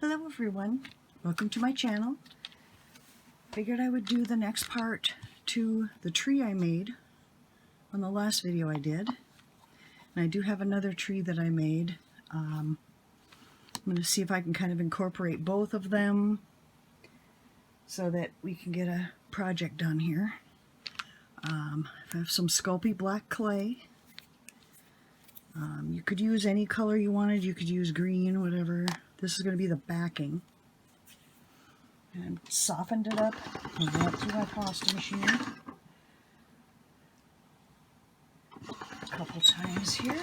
Hello everyone, welcome to my channel. Figured I would do the next part to the tree I made on the last video I did. And I do have another tree that I made. I'm going to see if I can kind of incorporate both of them so that we can get a project done here. I have some Sculpey black clay. You could use any color you wanted. You could use green, whatever. This is going to be the backing. And softened it up. I'll go up through my pasta machine a couple times here.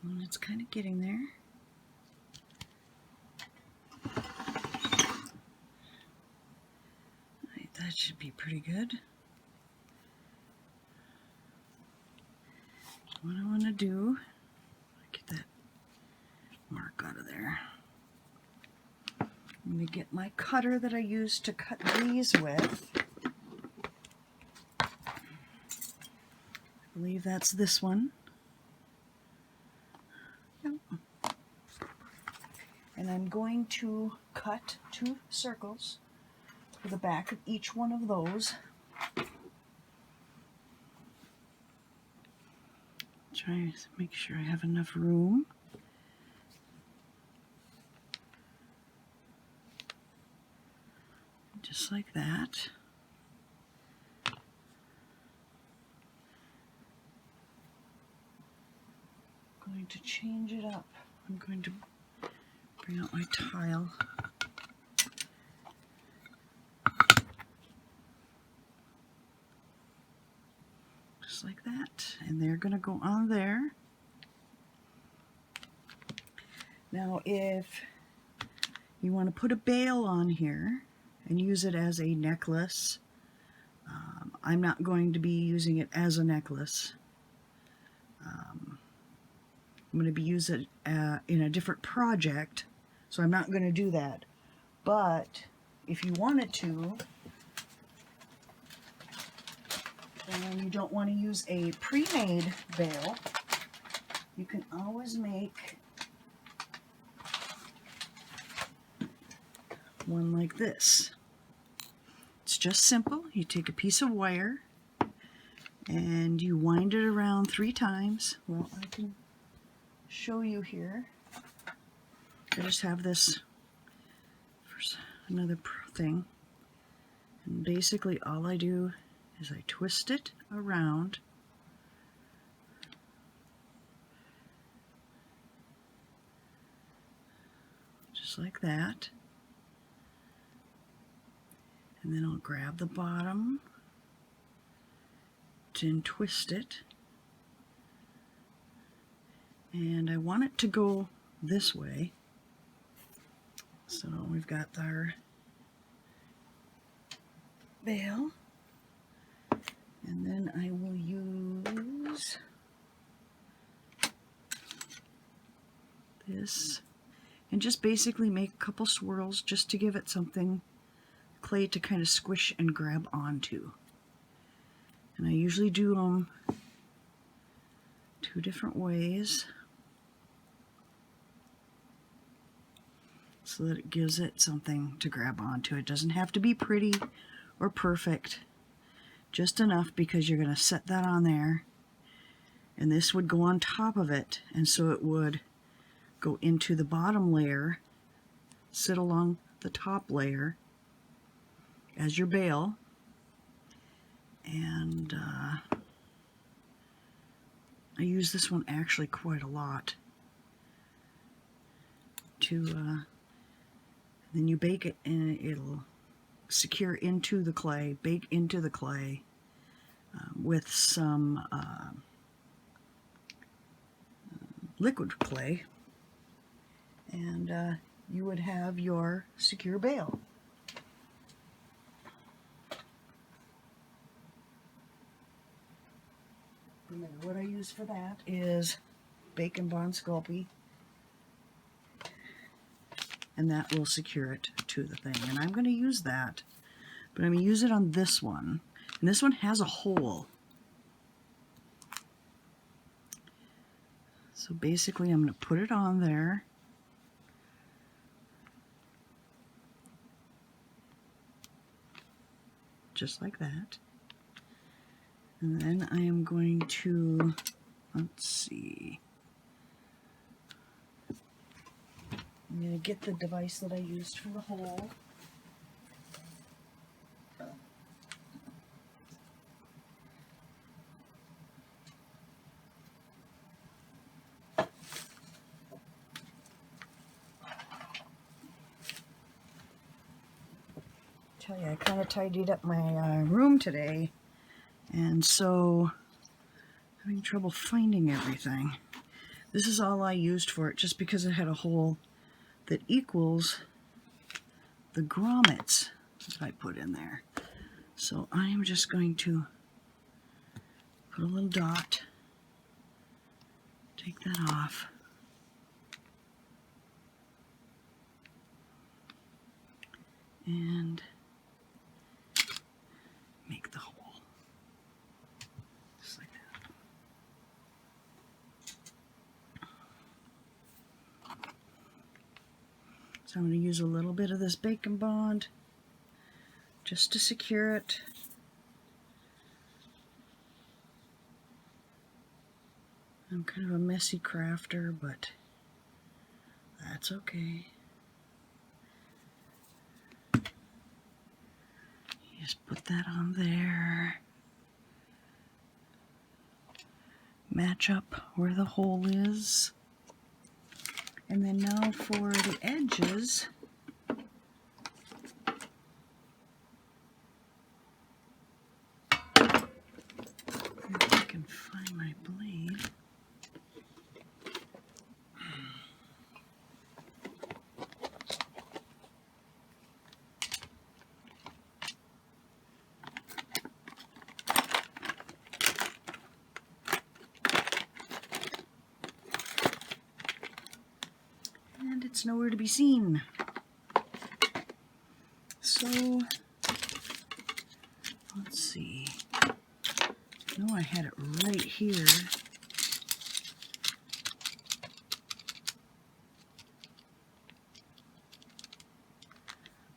And it's kind of getting there. That should be pretty good. What I want to do, get that mark out of there. I'm going to get my cutter that I used to cut these with. I believe that's this one. Yep. And I'm going to cut 2 circles for the back of each one of those. Try to make sure I have enough room. Just like that. I'm going to change it up. I'm going to bring out my tile. Like that, and they're going to go on there. Now if you want to put a bail on here and use it as a necklace, I'm not going to be using it as a necklace. I'm going to be using it in a different project, so I'm not going to do that. But if you wanted to, and you don't want to use a pre-made bail, you can always make one like this. It's just simple. You take a piece of wire and you wind it around 3 times. Well, I can show you here. I just have this for another thing. And basically all I do is I twist it around just like that, and then I'll grab the bottom and twist it, and I want it to go this way. So we've got our bail. And then I will use this and just basically make a couple swirls just to give it something, clay to kind of squish and grab onto. And I usually do them 2 different ways so that it gives it something to grab onto. It doesn't have to be pretty or perfect. Just enough because you're going to set that on there, and this would go on top of it, and so it would go into the bottom layer, sit along the top layer as your bail, and I use this one actually quite a lot to then you bake it and it'll secure into the clay, bake into the clay with some liquid clay, and you would have your secure bail. And then what I use for that is Bake and Bond Sculpey. and that will secure it to the thing. And I'm going to use that, but I'm going to use it on this one. And this one has a hole. So basically I'm going to put it on there. Just like that. And then I am going to, let's see. I'm going to get the device that I used for the hole. Tell you, I kind of tidied up my room today, and so I'm having trouble finding everything. This is all I used for it, just because it had a hole that equals the grommets that I put in there. So I am just going to put a little dot, take that off, and make the hole. Just like that. So I'm going to use a little bit of this Bacon Bond just to secure it. I'm kind of a messy crafter, but that's okay. Just put that on there. Match up where the hole is. And then now for the edges, if I can find my blade. And it's nowhere to be seen. So, let's see. I know I had it right here.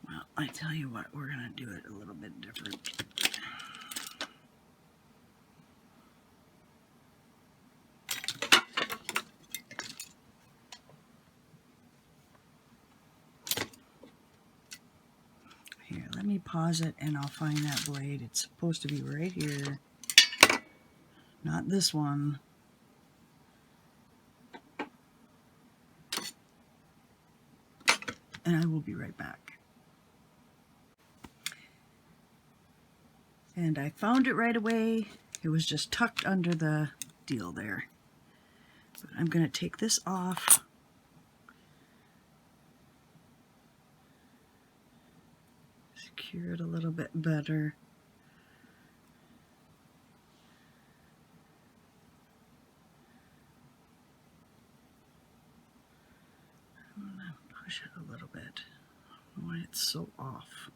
Well, I tell you what, we're going to do it a little bit different. Here, let me pause it and I'll find that blade. It's supposed to be right here. Not this one. And I will be right back. And I found it right away. It was just tucked under the deal there. But I'm going to take this off. Secure it a little bit better. I'm going to push it a little bit. I don't know why it's so off.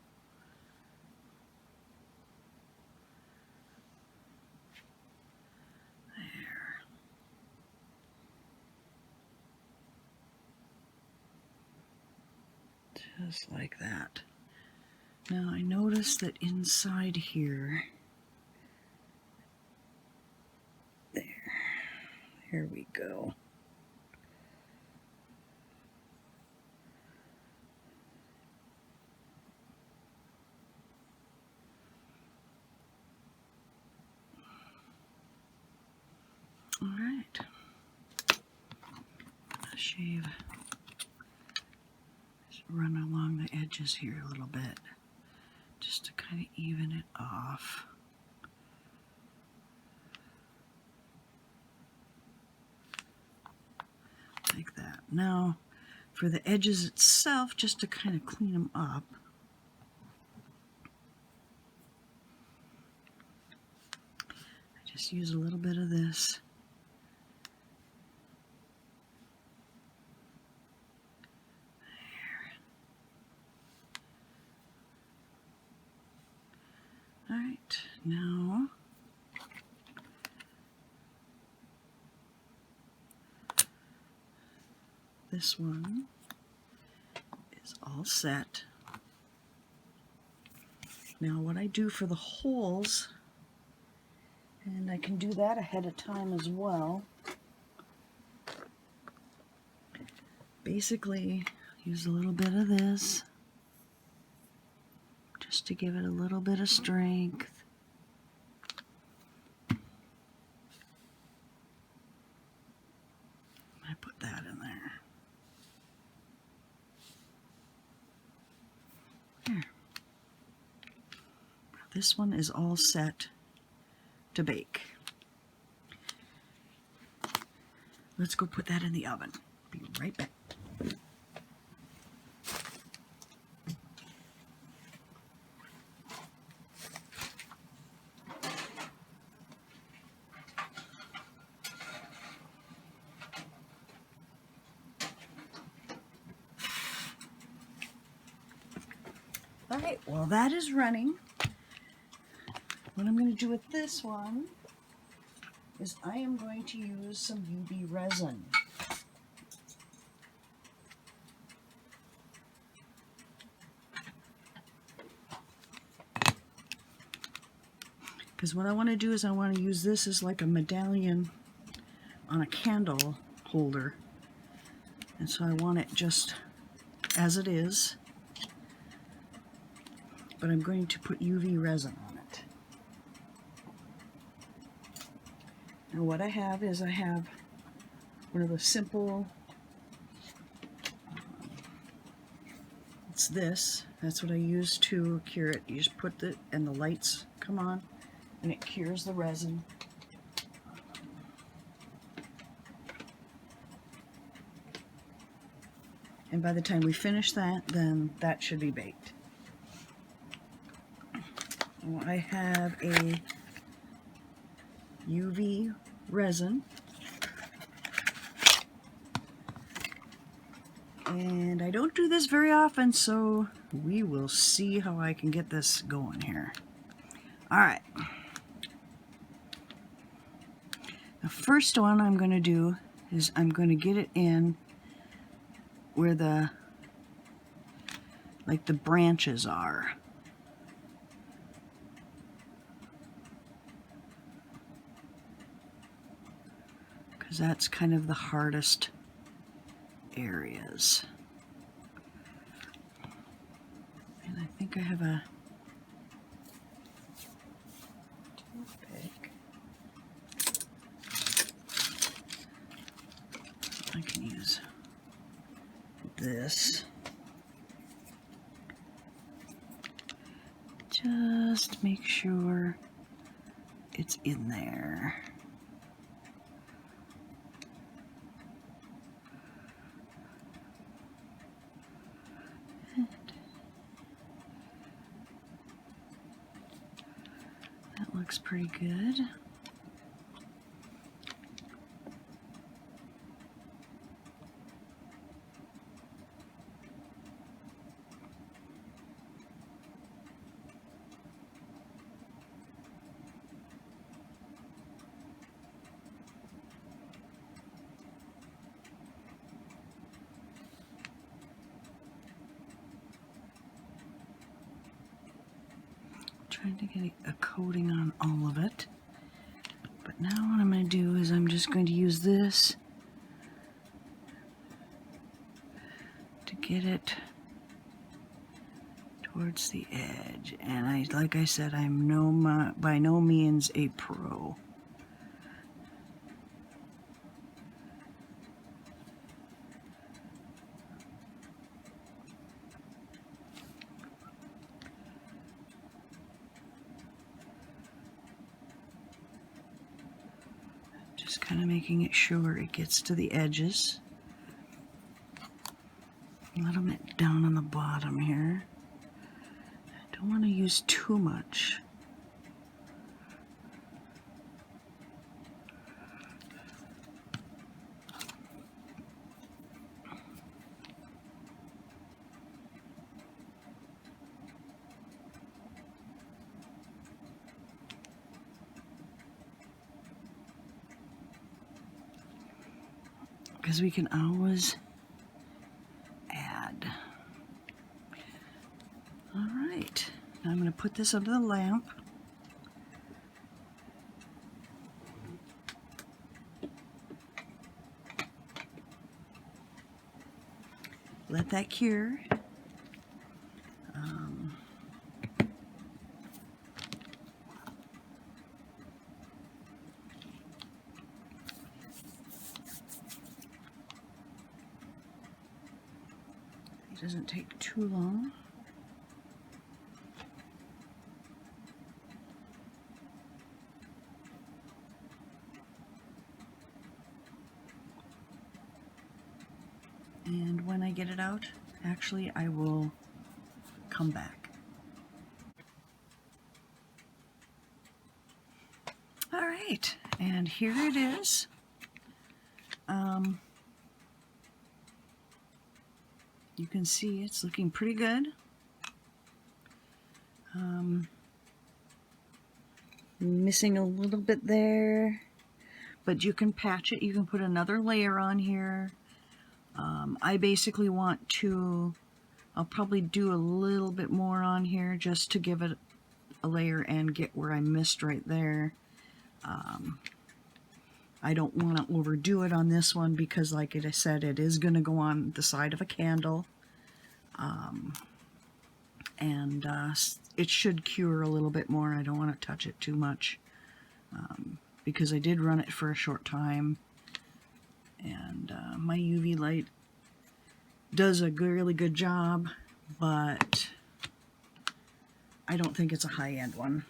There. Just like that. Now I notice that inside here, here we go. All right. Shave. Just run along the edges here a little bit, just to kind of even it off. Like that. Now, for the edges itself, just to kind of clean them up, I just use a little bit of this. Alright, now this one is all set. Now what I do for the holes, and I can do that ahead of time as well, basically use a little bit of this just to give it a little bit of strength. I put that in there. There. This one is all set to bake. Let's go put that in the oven. Be right back. Alright, well that is running. What I'm going to do with this one is I am going to use some UV resin. Because what I want to do is I want to use this as like a medallion on a candle holder. And so I want it just as it is. But I'm going to put UV resin on it. And what I have is I have one of the simple, it's this, that's what I use to cure it. You just put it and the lights come on and it cures the resin. And by the time we finish that, then that should be baked. I have a UV resin, and I don't do this very often, so we will see how I can get this going here. Alright, the first one I'm going to do is I'm going to get it in where the branches are. Because that's kind of the hardest areas. And I think I have a toothpick. I can use this. Just make sure it's in there. That looks pretty good. Trying to get a coating on all of it. But now what I'm going to do is I'm just going to use this to get it towards the edge. And like I said, I'm by no means a pro. Just kind of making it sure it gets to the edges. A little bit down on the bottom here. I don't want to use too much. because we can always add. All right, now I'm going to put this under the lamp. Let that cure. It doesn't take too long. And when I get it out, actually, I will come back. All right, and here it is. You can see it's looking pretty good. Missing a little bit there, but you can patch it. You can put another layer on here. I basically want to, I'll probably do a little bit more on here just to give it a layer and get where I missed right there. I don't want to overdo it on this one because, like I said, it is going to go on the side of a candle. It should cure a little bit more. I don't want to touch it too much because I did run it for a short time. And my UV light does a really good job, but I don't think it's a high-end one.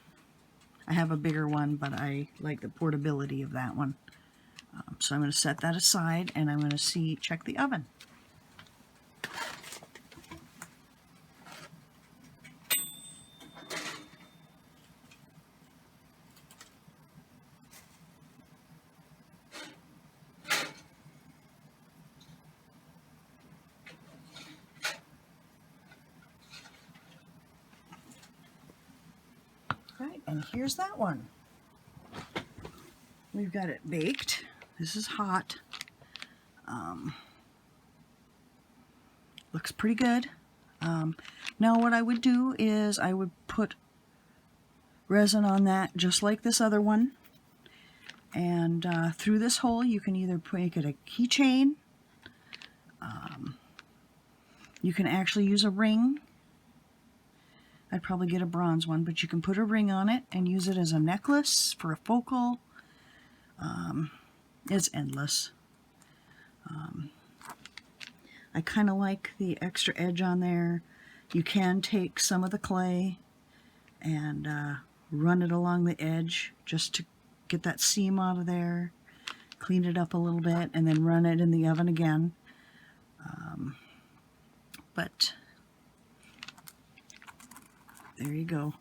I have a bigger one, but I like the portability of that one. So I'm going to set that aside, and I'm going to check the oven. Right, and here's that one. We've got it baked. This is hot. Looks pretty good. Now what I would do is I would put resin on that just like this other one. And through this hole you can either make it a keychain. You can actually use a ring. I'd probably get a bronze one, but you can put a ring on it and use it as a necklace for a focal. It's endless. I kind of like the extra edge on there. You can take some of the clay and run it along the edge just to get that seam out of there, clean it up a little bit, and then run it in the oven again. But there you go.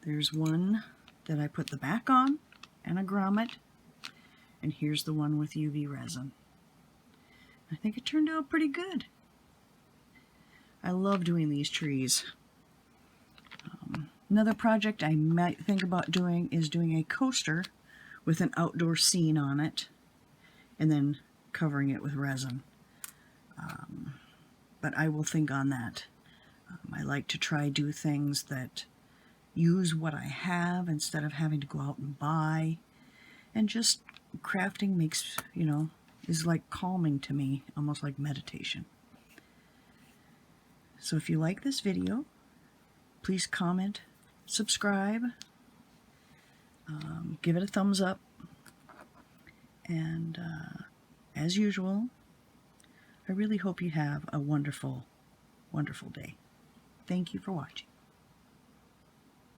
There's one that I put the back on and a grommet, and here's the one with UV resin. I think it turned out pretty good. I love doing these trees. Another project I might think about doing is doing a coaster with an outdoor scene on it and then covering it with resin. But I will think on that. I like to try do things that use what I have instead of having to go out and buy. And just crafting makes, is like calming to me, almost like meditation. So if you like this video, please comment, subscribe, give it a thumbs up, and as usual, I really hope you have a wonderful, wonderful day. Thank you for watching.